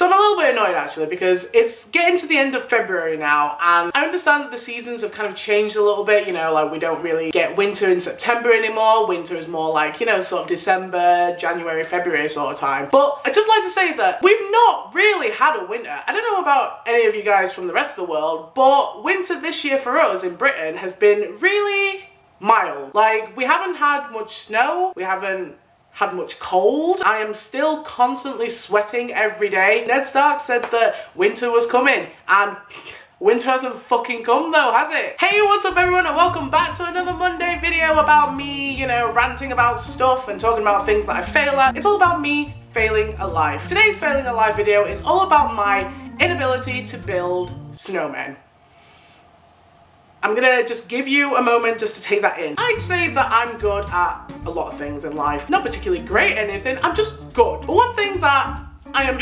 So I'm a little bit annoyed actually because it's getting to the end of February now, and I understand that the seasons have kind of changed a little bit, you know, like we don't really get winter in September anymore. Winter is more like, you know, sort of December, January, February sort of time. But I'd just like to say that we've not really had a winter. I don't know about any of you guys from the rest of the world, but winter this year for us in Britain has been really mild. Like, we haven't had much snow, we haven't had much cold. I am still constantly sweating every day. Ned Stark said that winter was coming, and winter hasn't fucking come though, has it? Hey, what's up everyone, and welcome back to another Monday video about me, you know, ranting about stuff and talking about things that I fail at. It's all about me failing at life. Today's failing at life video is all about my inability to build snowmen. I'm gonna just give you a moment just to take that in. I'd say that I'm good at a lot of things in life. Not particularly great at anything, I'm just good. But one thing that I am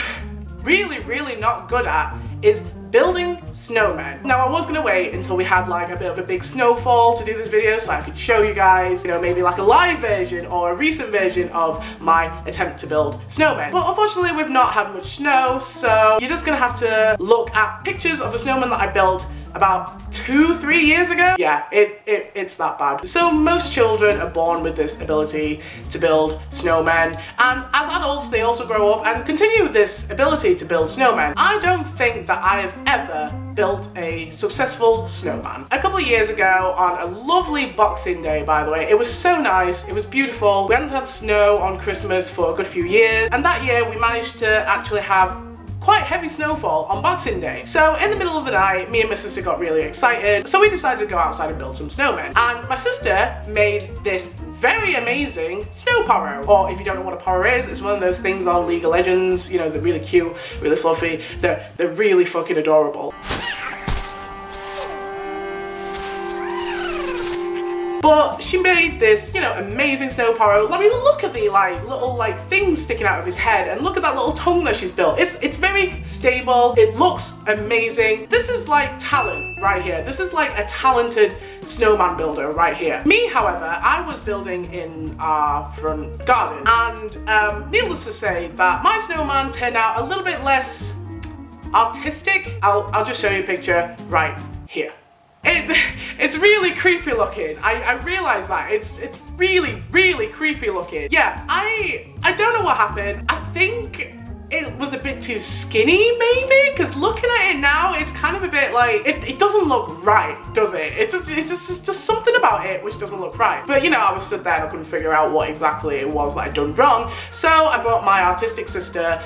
really not good at is building snowmen. Now I was gonna wait until we had like a bit of a big snowfall to do this video so I could show you guys, you know, maybe like a live version or a recent version of my attempt to build snowmen. But unfortunately we've not had much snow, so you're just gonna have to look at pictures of a snowman that I built about 2-3 years ago. Yeah, it's that bad. So most children are born with this ability to build snowmen, and as adults they also grow up and continue this ability to build snowmen. I don't think that I have ever built a successful snowman. A couple of years ago on a lovely Boxing Day, by the way, it was so nice, it was beautiful. We hadn't had snow on Christmas for a good few years, and that year we managed to actually have quite heavy snowfall on Boxing Day. So in the middle of the night, me and my sister got really excited, so we decided to go outside and build some snowmen. And my sister made this very amazing snow porro, or if you don't know what a porro is, it's one of those things on League of Legends, you know, they're really cute, really fluffy, they're really fucking adorable. But she made this, you know, amazing snow porro. I mean, look at the like little like things sticking out of his head, and look at that little tongue that she's built. It's very stable. It looks amazing. This is like talent right here. This is like a talented snowman builder right here. Me, however, I was building in our front garden, and needless to say that my snowman turned out a little bit less artistic. I'll just show you a picture right here. It's really creepy looking. I realise that. It's really creepy looking. Yeah, I don't know what happened. I think it was a bit too skinny maybe, because looking at it now it's kind of a bit like, it doesn't look right, does it? It's just something about it which doesn't look right. But you know, I was stood there and I couldn't figure out what exactly it was that I'd done wrong, so I brought my artistic sister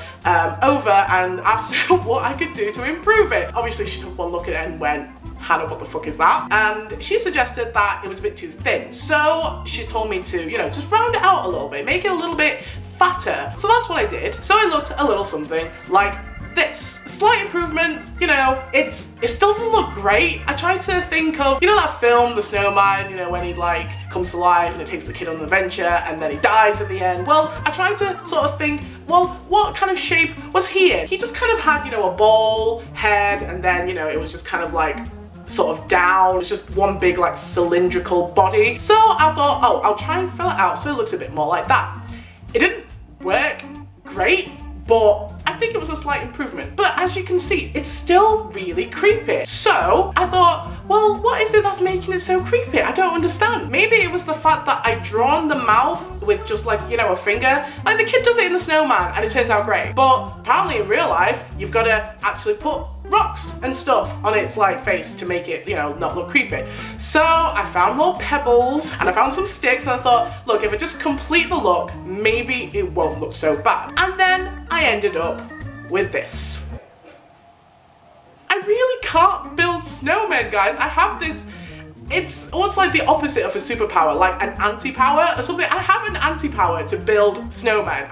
over and asked her what I could do to improve it. Obviously she took one look at it and went, Hannah, what the fuck is that? And she suggested that it was a bit too thin. So she's told me to, you know, just round it out a little bit, make it a little bit fatter. So that's what I did. So it looked a little something like this. Slight improvement, you know, it still doesn't look great. I tried to think of, you know that film, The Snowman, you know, when he like comes to life and it takes the kid on an adventure and then he dies at the end. Well, I tried to sort of think, well, what kind of shape was he in? He just kind of had, you know, a ball head, and then, you know, it was just kind of like sort of down. It's just one big like cylindrical body. So I thought, oh, I'll try and fill it out so it looks a bit more like that. It didn't work great, but I think it was a slight improvement. But as you can see, it's still really creepy. So I thought, well, what is it that's making it so creepy? I don't understand. Maybe it was the fact that I'd drawn the mouth with just like, you know, a finger. Like the kid does it in The Snowman and it turns out great. But apparently in real life, you've got to actually put rocks and stuff on its like face to make it, you know, not look creepy. So I found more pebbles and I found some sticks, and I thought, look, if I just complete the look, maybe it won't look so bad. And then I ended up with this. I really can't build snowmen, guys. I have this, it's what's like the opposite of a superpower, like an anti-power or something. I have an anti-power to build snowmen.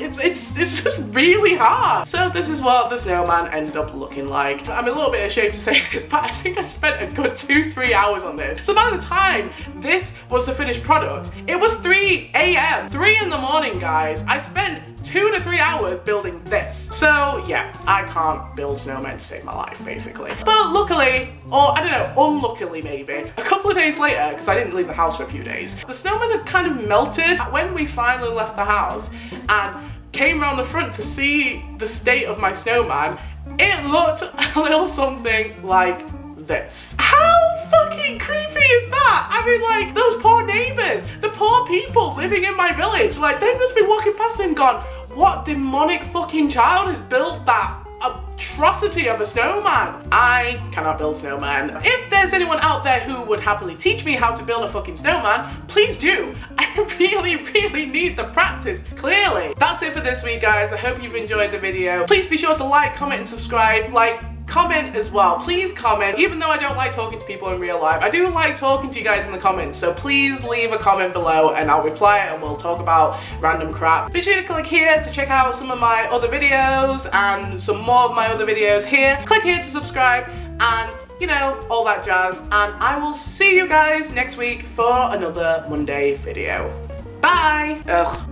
It's just really hard. So this is what the snowman ended up looking like. I'm a little bit ashamed to say this, but I think I spent a good 2-3 hours on this. So by the time this was the finished product, it was 3 a.m. 3 in the morning, guys. I spent 2 to 3 hours building this. So yeah, I can't build snowmen to save my life, basically. But luckily, or I don't know, unluckily maybe, a couple of days later, because I didn't leave the house for a few days, the snowman had kind of melted when we finally left the house, and came around the front to see the state of my snowman, it looked a little something like this. How fucking creepy is that? I mean, like, those poor neighbors, the poor people living in my village, like, they must be walking past and gone, what demonic fucking child has built that atrocity of a snowman? I cannot build snowman. If there's anyone out there who would happily teach me how to build a fucking snowman, please do. I really need the practice, clearly. That's it for this week, guys. I hope you've enjoyed the video. Please be sure to like, comment, and subscribe. Like, comment as well. Please comment. Even though I don't like talking to people in real life, I do like talking to you guys in the comments, so please leave a comment below and I'll reply and we'll talk about random crap. Be sure to click here to check out some of my other videos and some more of my other videos here. Click here to subscribe and, you know, all that jazz. And I will see you guys next week for another Monday video. Bye! Ugh.